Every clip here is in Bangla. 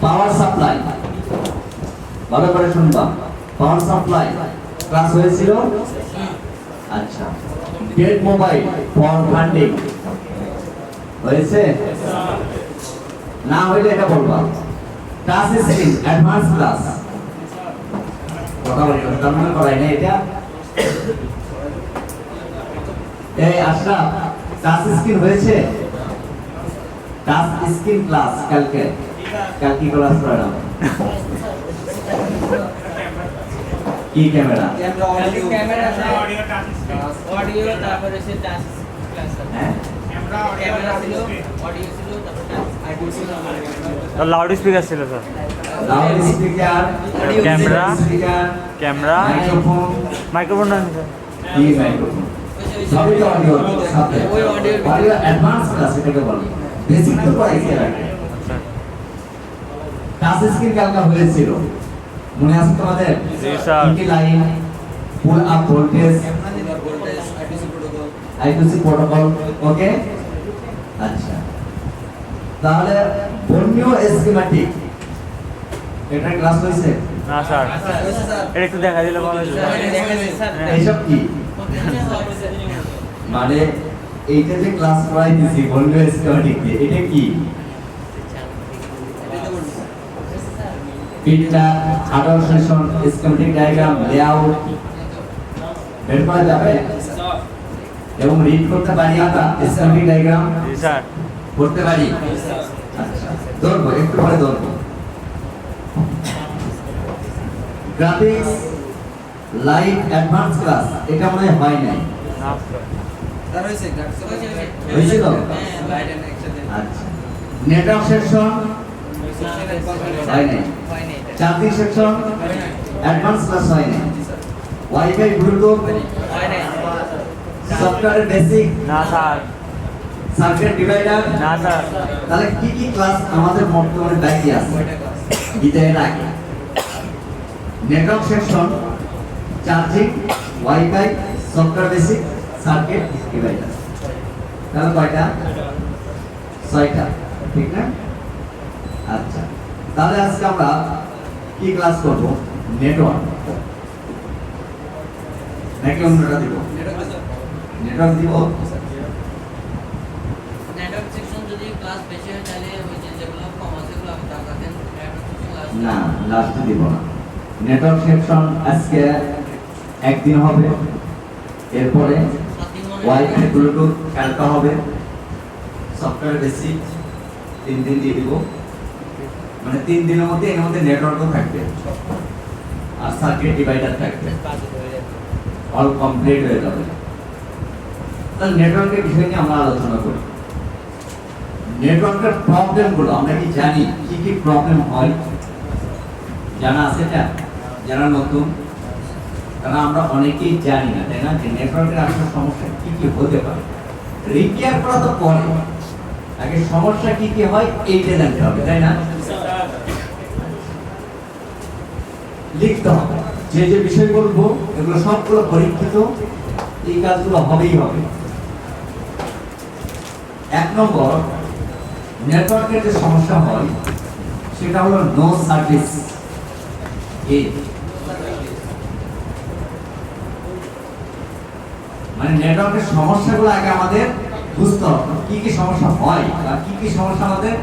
পাওয়ার সাপ্লাই, ভালো করে শুনবা, পাওয়ার সাপ্লাই ক্লাস হয়েছিল। আচ্ছা, গেট মোবাইল ফর ফান্ডিং হয়েছে? না হইলে এটা বলবা। টাচ স্ক্রিন অ্যাডভান্স ক্লাস, কথা বলি তার মানে করাই না এটা। এই আশরাফ, টাচ স্ক্রিন হয়েছে? টাচ স্ক্রিন ক্লাস কালকে কি ক্লাস করালাম? কি ক্যামেরা? ক্যামেরা অডিও তারপরে সে টাচ ক্লাস। হ্যাঁ, ক্যামেরা ছিল, অডিও ছিল, তারপর টাচ আইডিও ছিল, আর লাউড স্পিকার ছিল sir. Loud speaker, camera, speaker, camera, microphone. Microphone না স্যার। কি মাইক্রোফোন? সবই তো অডিও সাথে। ওই অডিও অডিও অ্যাডভান্স ক্লাস এটাকে বলে। বেসিক তো পড়াইছে আগে। আচ্ছা টাচ স্ক্রিন কালকে হয়েছিল, মনে আছে তোমাদের? জি স্যার। কি line, pull up voltage, voltage, IDC protocol. I2C protocol, okay. আচ্ছা, তাহলে বর্ণীয় স্কিম্যাটিক এটা ক্লাস হয়েছে? না স্যার, হয়েছে স্যার। এটা একটু দেখা দিলে ভালো হতো স্যার। দেখাচ্ছি স্যার। এইসব কি মানে? এইটা যে ক্লাস করাই দিছি বর্ণীয় স্কিম্যাটিক দিয়ে, এটা কি? Picture, hardware section, schematic diagram, layout বের করা যাবে এবং রিড করতে পারি আমরা স্কিম্যাটিক ডায়াগ্রাম জি স্যার। করতে পারি। আচ্ছা, ধরবো একটু পরে ধরবো। গ্রাফিক্স লাইট অ্যাডভান্স ক্লাস এটা মনে হয় নাই। না স্যার। স্যার হয়েছে, হয়েছে। হয়েছিল? হ্যাঁ, লাইট এন্ড একসাথে। আচ্ছা, নেটওয়ার্ক সেকশন হয় নাই, হয়নি এটা। চার্জিং সেকশন অ্যাডভান্স ক্লাস হয় নাই, ওয়াইফাই ব্লুটুথ হয়নি। সফটওয়্যার বেসিক, না স্যার। Circuit divider. না স্যার। তাহলে কি কি ক্লাস আমাদের বর্তমানে বাকি আছে? ওইটা ক্লাস। বিদায়ের আগে network section, charging, wifi, software basic, circuit divider. তাহলে কয়টা? 6টা, ঠিক না? আচ্ছা, তাহলে আজকে আমরা কি ক্লাস করব? নেটওয়ার্ক নাকি অন্যটা দিব? নেটওয়ার্ক দিব। নেটওয়ার্ক সেকশন যদি ক্লাস বেশি হয় তাহলে ওই যে যেগুলো কম আছে সেগুলো আমি টাকা দেন। নেটওয়ার্ক সেকশন ক্লাস না, লাস্টে দিব না। নেটওয়ার্ক সেকশন আজকে একদিন হবে, এরপরে ওয়াইফাই ব্লুটুথ কালকে হবে, সফটওয়্যার বেসিক 3 দিন দিয়ে দিব, মানে 3 দিনের মধ্যে এর মধ্যে নেটওয়ার্কও থাকবে আর সার্কিট ডিভাইডার থাকবে, কাজ হয়ে যাবে। অল কমপ্লিট হয়ে যাবে। তাহলে নেটওয়ার্কের বিষয় নিয়ে আমরা আলোচনা করি। নেটওয়ার্কের প্রবলেমগুলো আমরা কি জানি? কি কি প্রবলেম হয় জানা আছে? এটা যারা নতুন তারা আমরা অনেকেই জানি না, তাই না? যে নেটওয়ার্কের আসলে সমস্যা কি কি হতে পারে। রিপেয়ার করা তো পরে, আগে সমস্যা কি কি হয় এইটা জানতে হবে, তাই না? লিখতে হবে যে যে বিষয় বলবো এগুলো সবগুলো পরীক্ষিত, এই কাজগুলো হবেই হবে। 1 নম্বর, নেটওয়ার্কের যে সমস্যা হয় সেটা হলো নো সার্ভিস। মানে নেটওয়ার্কের সমস্যাগুলো আগে আমাদের বুঝতে হবে, কি কি সমস্যা হয় বা কি কি সমস্যা আমাদের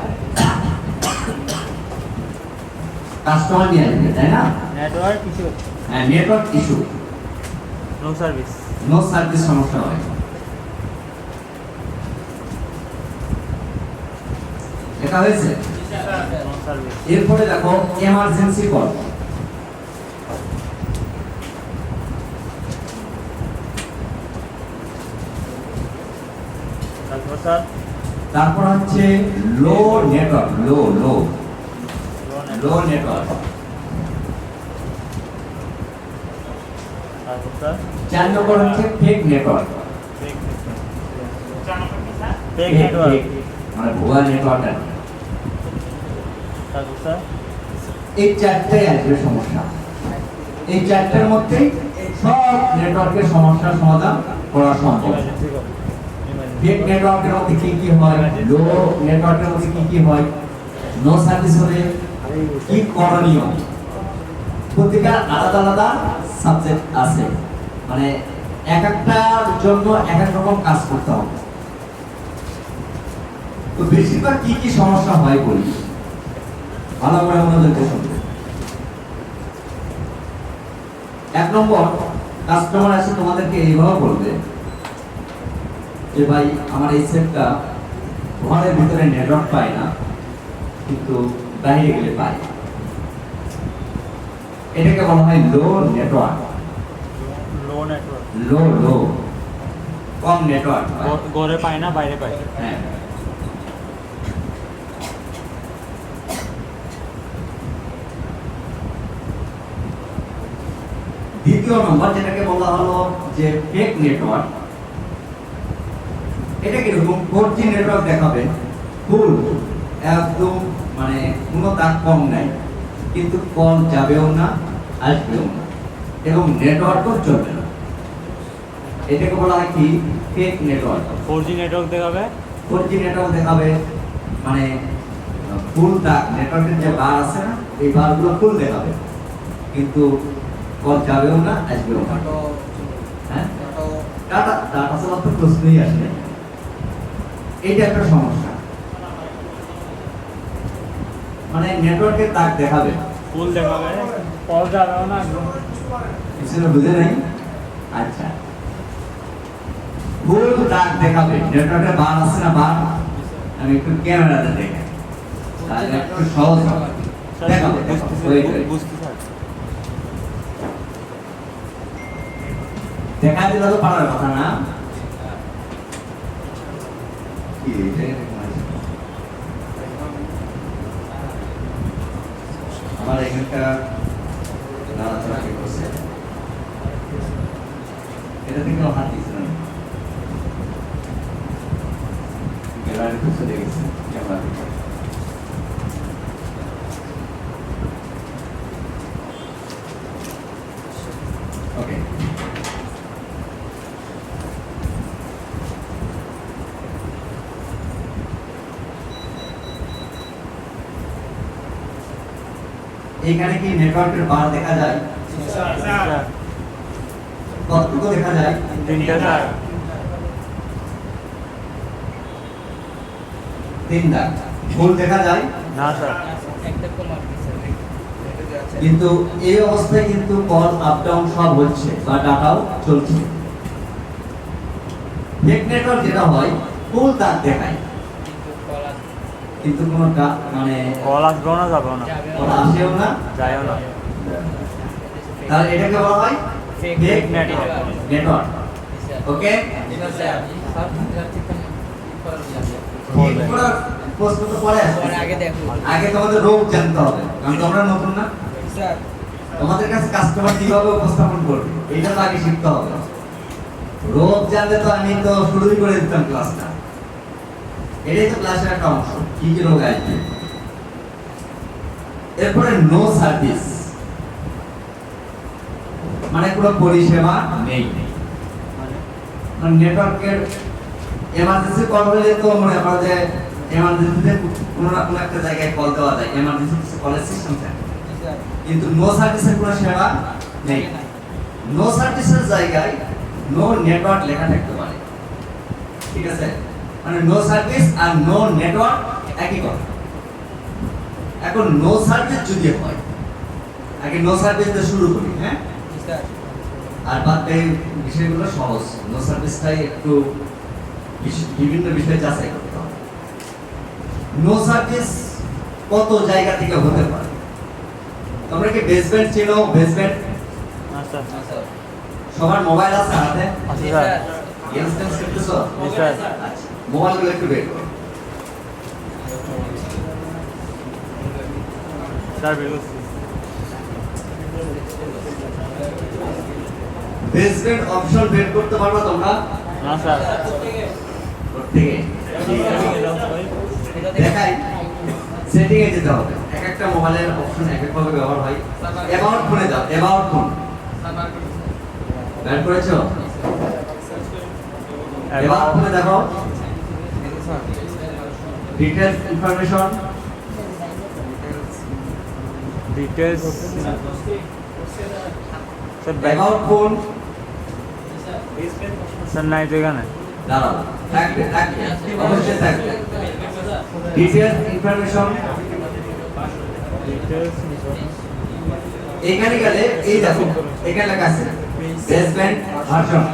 কাস্টমার নিয়ে আসবে, তাই না? নেটওয়ার্ক ইস্যু, হ্যাঁ, network issue, no service. No service সমস্যা হয়। এটা হয়েছে। No service. এরপরে দেখো এমার্জেন্সি কল। তারপর স্যার তারপর হচ্ছে লো নেটওয়ার্ক, লো নেটওয়ার্ক। তারপর স্যার 4 নম্বর হচ্ছে ফেক নেটওয়ার্ক। Fake network. মানে ভুয়া নেটওয়ার্ক। তারপর স্যার এই 4টাই আসবে সমস্যা। এই 4টার মধ্যেই সব নেটওয়ার্কের সমস্যার সমাধান করা সম্ভব। ফেক নেটওয়ার্কের মধ্যে কি কি হয়, লো নেটওয়ার্কের মধ্যে কি কি হয়, নো সার্ভিস হলে কি করণীয়, প্রত্যেকের আলাদা আলাদা সাবজেক্ট আছে, মানে এক একটার জন্য এক এক রকম কাজ করতে হবে। তো বেশিরভাগ কি কি সমস্যা হয় বলি, ভালো করে মনোযোগ দিয়ে শুনবে। এক নম্বর, কাস্টমার এসে তোমাদেরকে এইভাবে বলবে যে ভাই আমার এই সেটটা ঘরের ভিতরে নেটওয়ার্ক পায় না, কিন্তু বাইরে গেলে পায়। এটাকে বলা হয় লো নেটওয়ার্ক। Low network. লো লো কম নেটওয়ার্ক। ঘরে পায় না, বাইরে পায়। হ্যাঁ, দ্বিতীয় নম্বর যেটাকে বলা হলো যে ফেক নেটওয়ার্ক। এটা কিরকম, 4G নেটওয়ার্ক দেখাবে ফুল একদম, মানে কোনো দাগ কম নাই, কিন্তু কল যাবেও না আসবেও না এবং নেটওয়ার্কও চলবে না। এটাকে বলা হয় কি ফেক নেটওয়ার্ক। 4G নেটওয়ার্ক দেখাবে, 4G নেটওয়ার্ক দেখাবে, মানে ফুল দাগ, নেটওয়ার্কের যে বার আছে না, এই বারগুলো ফুল দেখাবে, কিন্তু কল যাবেও না আসবেও না। হ্যাঁ, ডাটা ডাটা চালার তো প্রশ্নই আসে না। এইটা একটা সমস্যা, মানে নেটওয়ার্কের দাগ দেখাবে, ফুল দেখাবে, কল যাবেও না। কিছু বুঝে নাই? আচ্ছা, ফুল দাগ দেখাবে, নেটওয়ার্কের বার আছে না, বার আমি একটু ক্যামেরাতে দেখে তাহলে একটু সহজ হবে। দেখাবে, বুঝতে স্যার। দেখা দিলে তো পারার কথা না। কি এটা এরকম আছে? আমার এখানটা নাড়াচাড়া কে করছে, এটা থেকে হাত দিচ্ছে না, গ্যালারি তো চলে গেছে ক্যামেরা থেকে। ওকে, এখানে কি নেটওয়ার্কের বার দেখা যায়? স্যার, কতটুকু দেখা যায়? 3টা স্যার। 3 দাগ। ফুল দেখা যায় না স্যার। কিন্তু এই অবস্থায় কিন্তু কল আপ ডাউন সব হচ্ছে বা ডাটাও চলছে। ফেক নেটওয়ার্ক যেটা হয় ফুল দাগ দেখায়, কিন্তু কোনো মানে কল আসবেও না, যাবেও না, কল আসেও না, যায়ও না। তাহলে এটাকে বলা হয় ফেক ফেক নেটওয়ার্ক। নেটওয়ার্ক। ওকে, পুরো প্রশ্ন তো পরে আসবে, আগে তোমাদের রোগ জানতে হবে, কারণ তোমরা নতুন না। তোমাদের কাছে কাস্টমার কিভাবে উপস্থাপন করবে এটা তো আগে শিখতে হবে। রোগ জানলে তো আমি তো শুরুই করে দিতাম ক্লাসটা। এটাই তো ক্লাসের একটা অংশ, কি কি রোগ আসবে। এরপরে নো সার্ভিস, মানে কোনো পরিষেবা নেই। মানে নেটওয়ার্কের এমার্জেন্সি কল হলে তো মনে হয় যে এমার্জেন্সিতে কোনো না কোনো একটা জায়গায় কল দেওয়া যায়, এমার্জেন্সি কলের সিস্টেম থাকে, কিন্তু নো সার্ভিসের কোনো সেবা নেই। নো সার্ভিসের জায়গায় নো নেটওয়ার্ক লেখা থাকতে পারে, ঠিক আছে? মানে নো সার্ভিস আর নো নেটওয়ার্ক একই কথা। এখন নো সার্ভিস যদি হয়, আগে নো সার্ভিস দিয়ে শুরু করি, হ্যাঁ, আর বাদ বাকি বিষয়গুলো সহজ। নো সার্ভিসটাই একটু বিভিন্ন বিষয় যাচাই করতে হবে। নো সার্ভিস কত জায়গা থেকে হতে পারে। তোমরা কি বেসমেন্ট চিনো? বেসমেন্ট না স্যার। সবার মোবাইল আছে হাতে? আছে স্যার। গেমস টেমস খেলতেছো? জি স্যার। আচ্ছা, মোবাইলগুলো একটু বের করো। স্যার বিলকুল। বেসমেন্ট অপশন বের করতে পারবা তোমরা? না স্যার। থেকে দেখাই, সেটিং এ যেতে হবে। এক একটা মোবাইলের অপশন এক এক ভাবে ব্যবহার হয়। অ্যাবাউট ফোনে যাও, অ্যাবাউট ফোন বের করেছো? অ্যাবাউট ফোনে দেখো, details information, details sir back about phone sir নাই তো এখানে দাঁড়াও, থাকবে থাকবে অবশ্যই থাকবে। ডিটেলস ইনফরমেশন ডিটেলস এখানে গেলে এই দেখো এখানে লেখা আছে বেসব্যান্ড ভার্সন,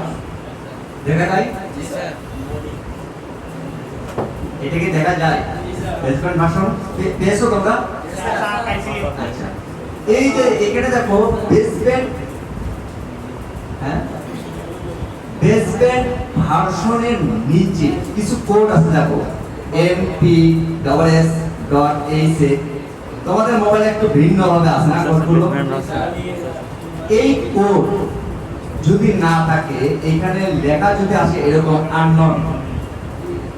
দেখা যায় জি স্যার এটা কি দেখা যায়? বেসব্যান্ড ভার্সন পেয়েছো তোমরা? আচ্ছা, এই যে এখানে দেখো বেসব্যান্ড, হ্যাঁ বেসব্যান্ড ভার্সনের নিচে কিছু কোড আছে দেখো MPSS.AC, তোমাদের মোবাইলে একটু ভিন্ন ভাবে আছে না কোডগুলো? এই কোড যদি না থাকে, এখানে লেখা যদি আসে এরকম আননোন,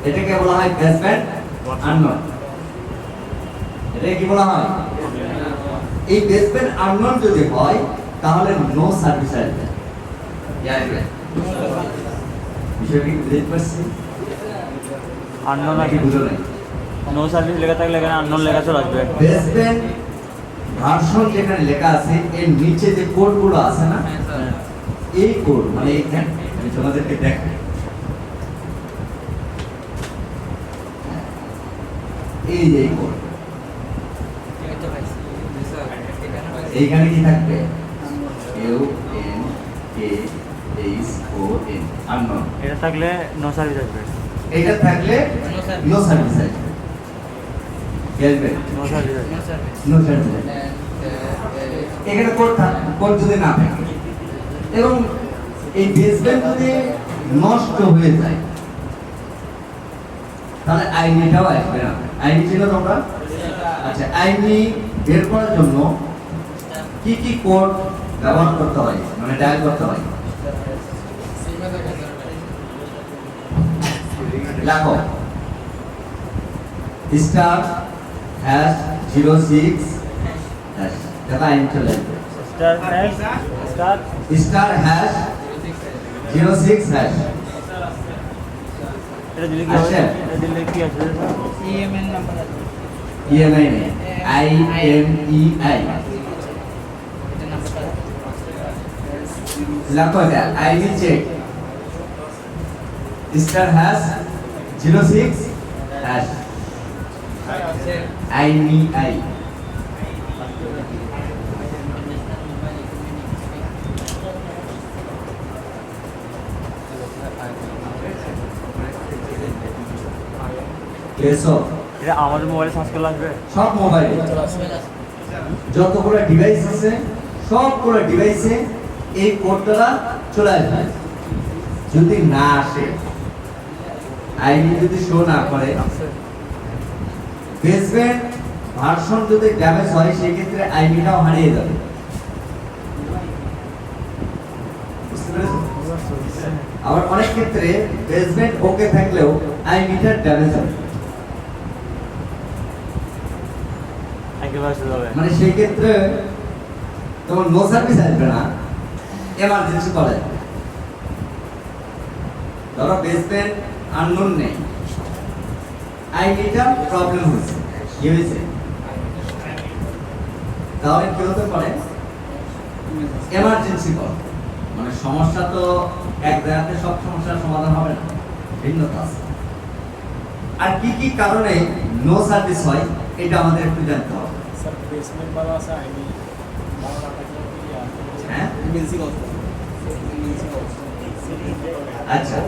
এটাকে বলা হয় বেসব্যান্ড আননোন। এটা কি বলা হয়? এই বেসব্যান্ড আননোন যদি হয় তাহলে নো সার্ভিস আসবে। আসবে বিষয়টি বুঝতে পারছি? আননোন নাকি বুঝো নাই? নো সার্ভিস লেখা থাকলে এখানে আননোন লেখা চলে আসবে বেসব্যান্ড ভার্সন যেখানে লেখা আছে এর নিচে যে কোডগুলো আছে না, হ্যাঁ স্যার এই কোড মানে এইখানে আমি তোমাদেরকে দেখাই, এই যে কোড, এই তো পাইছি জি স্যার এখানে পাইছি এইখানে কি থাকবে? UNKHON unknown. এটা থাকলে নো সার্ভিস আসবে এটা থাকলে No service. নো সার্ভিস আসবে। গেলবে নো সার্ভিস আসবে নো সার্ভিস নো সার্ভিস। এখানে কোড যদি না থাকে এবং এই বেসব্যান্ড যদি নষ্ট হয়ে যায় তাহলে আইনিটাও আসবে না। আইনি ছিল তোমরা? আচ্ছা, আইনি বের করার জন্য কি কি কোড ব্যবহার করতে হয়, মানে ডায়াল করতে হয়? লেখো স্টার হ্যাশ 06 হ্যাশ, দেখো আইন চলে আসবে। Star hash star star hash 06 hash, এটা দিলে কি আচ্ছা। হবে এটা দিলে কি আসবে ইএমএন নাম্বার আছে ইএমআই নেই, IMEI এটা নাম্বারটা লেখো এটা I will check star hash 06 hash IMEI। পেয়েছো? এটা আমাদের মোবাইলে সার্চ করলে আসবে সব মোবাইলে যতগুলো ডিভাইস আছে সবগুলো ডিভাইসে এই কোডটা চলে আসবে। যদি না আসে, আইডি যদি শো না করে, বেসব্যান্ড ভার্সন যদি ড্যামেজ হয় সেই ক্ষেত্রে আইডিটাও হারিয়ে যাবে। বুঝতে পেরেছো? আবার অনেক ক্ষেত্রে বেসব্যান্ড ওকে থাকলেও আইডিটা ড্যামেজ হবে, একেবারে আসতে যাবে মানে সেই ক্ষেত্রে তোমার নো সার্ভিস আসবে না, এমার্জেন্সি কল আসবে। ধরো বেসব্যান্ড আননোন নেই, আইডিটা প্রবলেম হয়েছে, কি হয়েছে? তাহলে কি হতে পারে? এমার্জেন্সি কল, মানে সমস্যা তো এক জায়গাতে সব সমস্যার সমাধান হবে না, ভিন্নতা আছে। আর কি কি কারণে নো সার্ভিস হয় এটা আমাদের একটু জানতে হবে। सर बेसमेंट वाला सा आई मीन 12 টাকা হ্যাঁ इमरजेंसी कॉल इमरजेंसी कॉल আচ্ছা,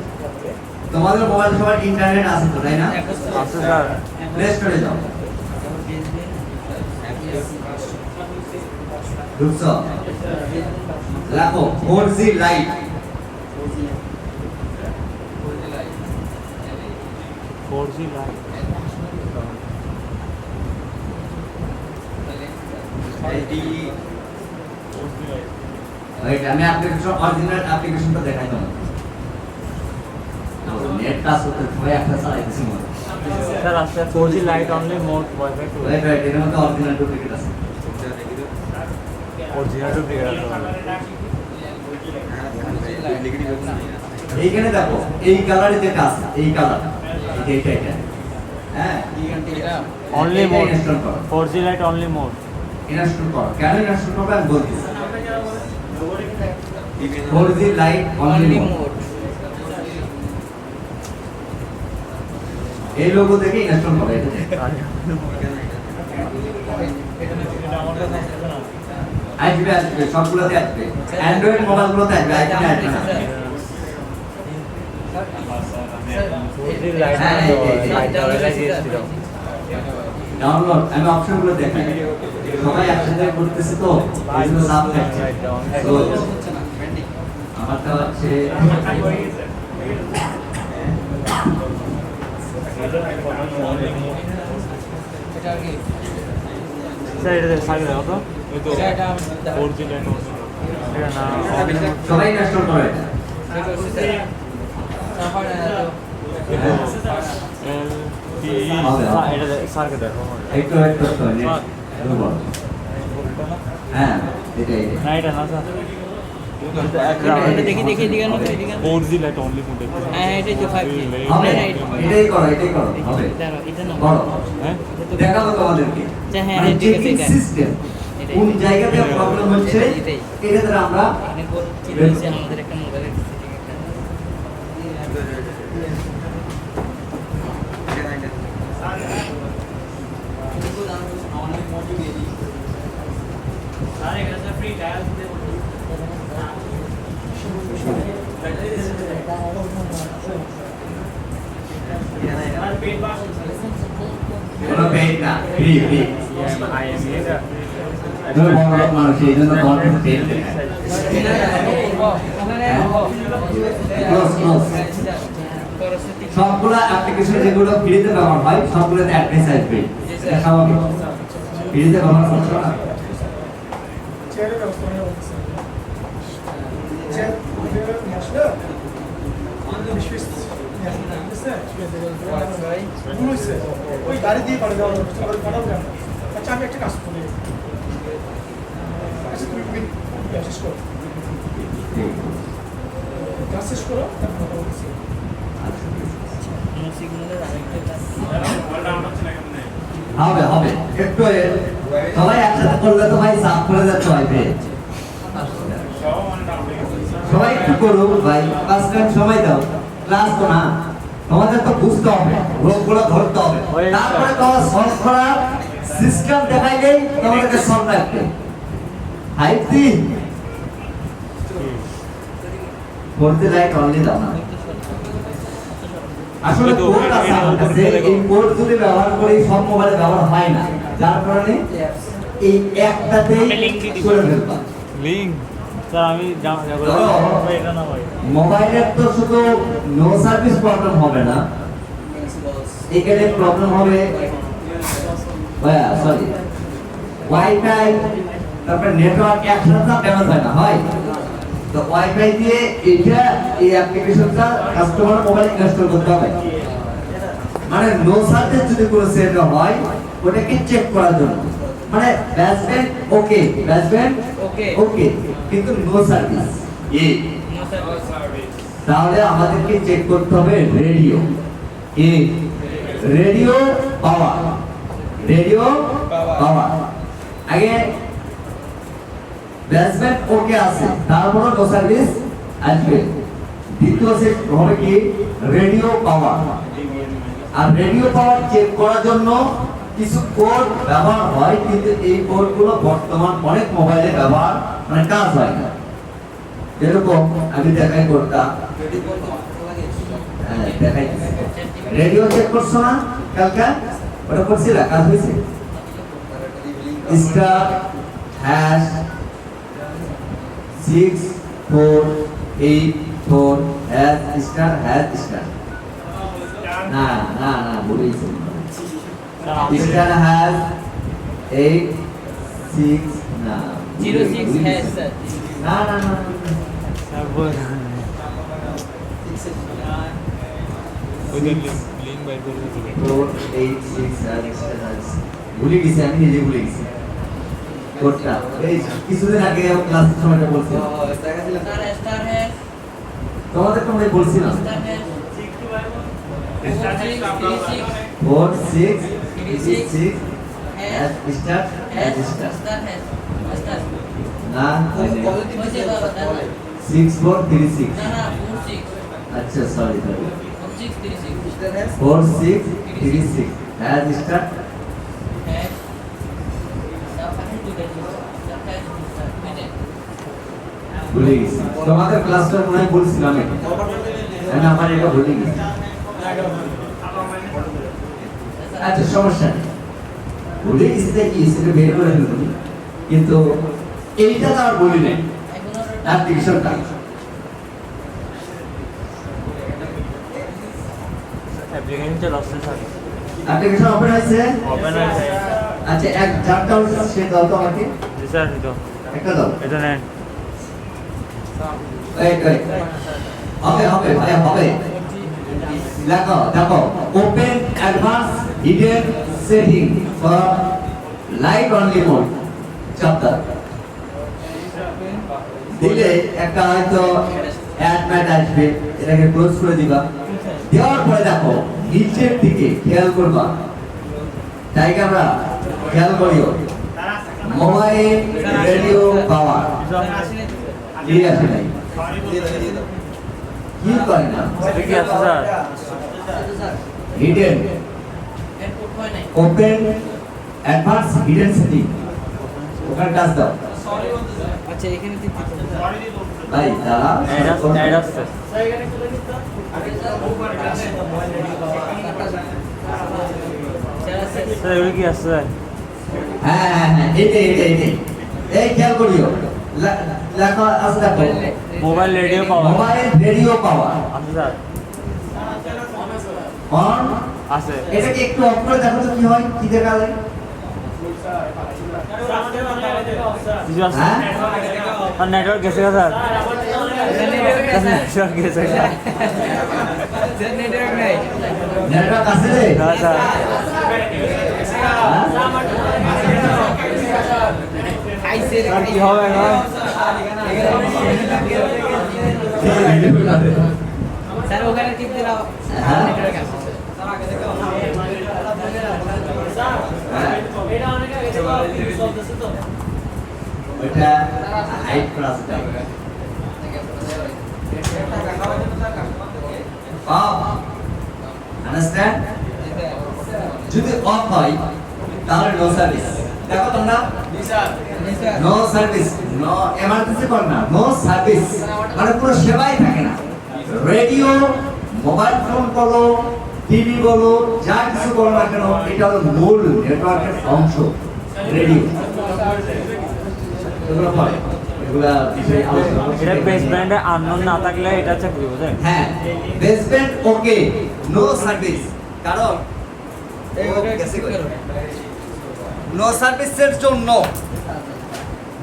তোমাদের মোবাইল সবার ইন্টারনেট আছে তো, তাই না? আছে স্যার প্লে স্টোরে যাও, ঢুকছো, লেখো 4G লাইট, 4G লাইট ওইটা আমি অ্যাপ্লিকেশন অরিজিনাল অ্যাপ্লিকেশনটা দেখাই তোমাকে। নেট কাজ করতে হয় একটা চালাইতেছি মনে হয়। স্যার আছে 4G light only mode wifi to right right, এর মধ্যে অরিজিনাল ডুপ্লিকেট আছে। অরিজিনাল টু ডিগ্রি আছে এইখানে দেখো এই কালারে যেটা আছে, এই কালার এইটা হ্যাঁ অনলি এইটা মোড ইনস্টল করো। 4G light only mode install করো। কেন ইনস্টল করবে আমি বলতেছি। 4G লাইট অনলি মোড, এই লোগো দেখে ইনস্টল করো। এটা আসবে আসবে, সবগুলোতে আসবে, অ্যান্ড্রয়েড মোবাইলগুলোতে আসবে, আইফোনে আসবে না। 4G লাইট লাগিয়েছিল। ডাউনলোড আমি অপশনগুলো দেখাই, সবাই একসাথে করতেছে তো এই জন্য চাপ থাকছে। তো আমারটা হচ্ছে এটা আর কি স্যার এটা সাইড দাও তো। এটা 4G লাইট এটা না সবাই ইনস্টল করে। ঠিক আছে স্যার তারপর এটা স্যারকে দেখো। একটু একটু নেট দুর্বল। হ্যাঁ এটাই না এটা না স্যার। এটা দেখি দেখি এদিকে না এদিকে 4G লাইট অনলি মোড। হ্যাঁ এটাই তো 5G হবে, এটাই করো, এটাই করো, হবে দাঁড়াও এটা না করো। হ্যাঁ দেখাবো তোমাদেরকে হ্যাঁ, হ্যাঁ, মানে ঠিক আছে, চেকিং এটা। সিস্টেম এটাই। কোন জায়গাতে প্রবলেম হচ্ছে এটাই। এটা দ্বারা আমরা এখানে কোড কি দিয়েছে আমাদের একটা মোবাইলের সেটিং একটা কোনো পেইড না, ফ্রি ফ্রি। IME এটা তুমি বড় লোক মানুষ, এই জন্য তোমার কাছে পেইড দেয়। Close close. সবগুলো অ্যাপ্লিকেশন যেগুলো ফ্রিতে ব্যবহার হয় সবগুলোতে অ্যাড্রেস আসবে, এটা স্বাভাবিক। ফ্রিতে ব্যবহার করছো না, চেয়ারের ব্যবস্থা নিয়ে বলতেছে চেয়ার আসলে ওই গাড়ি দিয়ে পাঠিয়ে দেওয়া পাঠাবো কেন? আচ্ছা আমি একটা কাজ করি, আচ্ছা তুমি শেষ করো, কাজ শেষ করো তারপর কথা বলছি। সিগন্যালের আরেকটা হবে হবে একটু সবাই একসাথে করলে তো ভাই সাফ করে যাচ্ছে ভাই পেয়ে। সবাই একটু করুক ভাই, 5 মিনিট সময় দাও, ক্লাস তো না, তোমাদের তো বুঝতে হবে, রোগগুলো ধরতে হবে, তারপরে তোমার সলভ করার সিস্টেম দেখাইলেই তোমাদেরকে সলভ রাখবে। 5G 4G লাইট অনলি দাও না। আসলে কোড আছে আমার কাছে, এই কোড যদি ব্যবহার করি সব মোবাইলে ব্যবহার হয় না, যার কারণে এই একটাতেই করে ফেলবা। লিংক স্যার আমি এটা না ভাই মোবাইলের তো শুধু নো সার্ভিস প্রবলেম হবে না, এখানে প্রবলেম হবে ভাইয়া সরি ওয়াইফাই, তারপরে নেটওয়ার্ক একসাথে ড্যামেজ হয় না হয় তো ওয়াইফাই দিয়ে এটা এই অ্যাপ্লিকেশনটা কাস্টমার মোবাইলে ইনস্টল করতে হবে। মানে নো সার্ভিস যদি কোনো সেট হয় ওটাকে চেক করার জন্য, মানে ব্যাসব্যান্ড ওকে, ব্যাসব্যান্ড ওকে ওকে কিন্তু নো সার্ভিস এই, নো সার্ভিস তাহলে আমাদেরকে চেক করতে হবে রেডিও কি, রেডিও পাওয়ার, রেডিও পাওয়ার। আগে ব্যাসব্যান্ড ওকে আছে, তারপর নো সার্ভিস আসবে। দ্বিতীয় সেট হবে কি রেডিও পাওয়ার। আর রেডিও পাওয়ার চেক করার জন্য কিছু কোড ব্যবহার হয়, কিন্তু এই কোডগুলো বর্তমান অনেক মোবাইলে ব্যবহার মানে কাজ হয় না। যেরকম আমি দেখাই কোডটা, হ্যাঁ দেখাই, রেডিও চেক করছো না কালকে, ওটা করছিলা, কাজ হয়েছে? Star hash 6484 hash star hash star, না না না বলেছি, স্টার হ্যাশ 86 না 06 হ্যাঁ স্যার না না না স্যার বল ওই লিংক বাইর করে দিতে 486 ভুলে গেছি, আমি নিজে ভুলে গেছি কোডটা। এই কিছুদিন আগে ক্লাসের সময়টা বলছিলাম, স্টার হ্যাশ তোমাদের তো আমি বলছিলাম star hash 4636 star hash Register. Star hash star না হয়েছে বাবা না 6436 না 46 আচ্ছা সরি 4636 4636 হ্যাঁ স্টার হ্যাশ তারপরে দুটো স্টার হ্যাশ স্টার হয়েছে ভুলে গেছি তোমাদের ক্লাসটা মনে হয় বলছিলাম আমি আমার এটা ভুলে গেছি আচ্ছা সমস্যা নেই ভুলে গেছি যে কি সেটা বের করে ফেলবো কিন্তু এইটা তো আর বলি নাই আর ডিভিশনটা অ্যাপ্লিকেশন চলে আসছে স্যার অ্যাপ্লিকেশন ওপেন হয়েছে ওপেন হয়েছে আচ্ছা এক চারটা সে দাও তো আমাকে জি স্যার এই তো একটা দাও এটা নেন এই হবে ভাই হবে দেখো দেখো open advance hidden setting for light only mode chapter দিলে একটা হয়তো অ্যাড ম্যাট আসবে এটাকে ক্লোজ করে দিবা দেওয়ার পরে দেখো নিচের দিকে খেয়াল করবা তাই কি আমরা খেয়াল করিও মোবাইল রেডিও পাওয়ার এই আসে নাই কি করে না এটা কি আছে স্যার হিডেন এয়ারপোর্ট হয় নাই ওপেন অ্যাডভান্স হিডেন সেটিং ওখানে কাজ দাও আচ্ছা এখানে কি ভাই দাঁড়া অ্যাড আসছে স্যার এগুলো কি আছে স্যার হ্যাঁ এইটাই এই খেয়াল করিও লেখা আছে দেখো mobile radio power mobile radio power আছে স্যার অন আছে এটাকে একটু অফ করে দেখো তো কি হয় কি দেখা যায় কিছু আছে হ্যাঁ আর নেটওয়ার্ক গেছে স্যার নেটওয়ার্ক গেছে স্যার নেটওয়ার্ক নাই নেটওয়ার্ক আছে রে না স্যার স্যার কি হবে এখন স্যার ওখানে টিপ দিলাম হ্যাঁ নেটওয়ার্ক আছে ওটা হাইড করা আছে অফ আন্ডারস্ট্যান্ড যদি অফ হয় তাহলে নো সার্ভিস দেখো তোমরা নো সার্ভিস নো এমার্জেন্সি কর না নো সার্ভিস মানে পুরো সেবাই থাকে না রেডিও মোবাইল ফোন বলো টিভি বলো যা কিছু বলো না কেন এটা হলো মূল নেটওয়ার্কের অংশ রেডিও এগুলো পরে এগুলা বিষয়ে আলোচনা করছি। এটা বেস ব্র্যান্ডে আননোন না থাকলে এটা চাকরি বুঝেন হ্যাঁ বেসমেন্ট ওকে নো সার্ভিস কারণ নো সার্ভিসের জন্য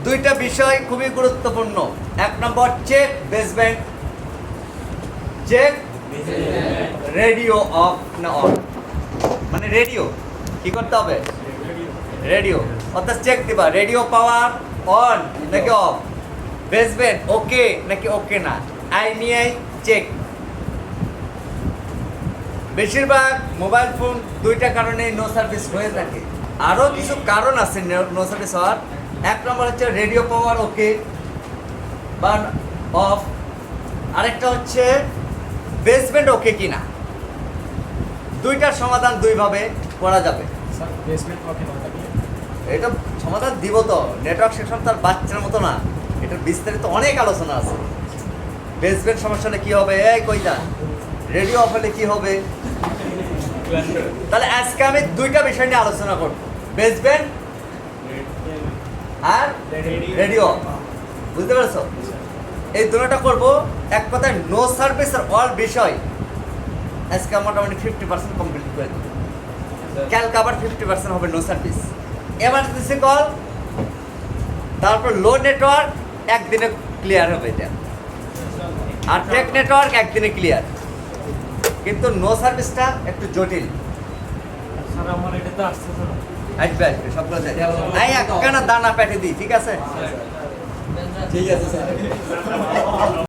দুইটা বিষয় খুবই গুরুত্বপূর্ণ এক নম্বর check basement check radio off না অন মানে রেডিও কি করতে হবে রেডিও অর্থাৎ চেক দিবা রেডিও পাওয়ার অন নাকি অফ বেসমেন্ট ওকে নাকি ওকে না আই নিয়ে চেক বেশিরভাগ মোবাইল ফোন দুইটা কারণে নো সার্ভিস হয়ে থাকে আরও কিছু কারণ আছে নো সার্ভিস হওয়ার এক নম্বর হচ্ছে রেডিও পাওয়ার ওকে বা অফ আরেকটা হচ্ছে বেসমেন্ট ওকে কিনা দুইটার সমাধান দুইভাবে করা যাবে এটা সমাধান দিব তো নেটওয়ার্ক সেকশন তার বাচ্চার মতো না এটার বিস্তারিত অনেক আলোচনা আছে বেসমেন্ট সমস্যা হলে কি হবে এই কইটা রেডিও অফ হলে কি হবে তাহলে আজকে আমি দুইটা বিষয় নিয়ে আলোচনা করব বেসমেন্ট আর রেডিও বুঝতে পেরেছো এই দুটোটা করব এক কথায় নো সার্ভিসের অল বিষয় আজকে মোটামুটি 50% কমপ্লিট করে দেব কালকে আবার 50% হবে নো সার্ভিস এমার্জেন্সি কল তারপর লো নেটওয়ার্ক একদিনে ক্লিয়ার হবে এটা আর টেক নেটওয়ার্ক একদিনে ক্লিয়ার কিন্তু নো সার্ভিসটা একটু জটিল স্যার আমার এটা তো আসছে স্যার আসবে সবগুলো এই একখানা দানা পেটে দিই ঠিক আছে ঠিক আছে স্যার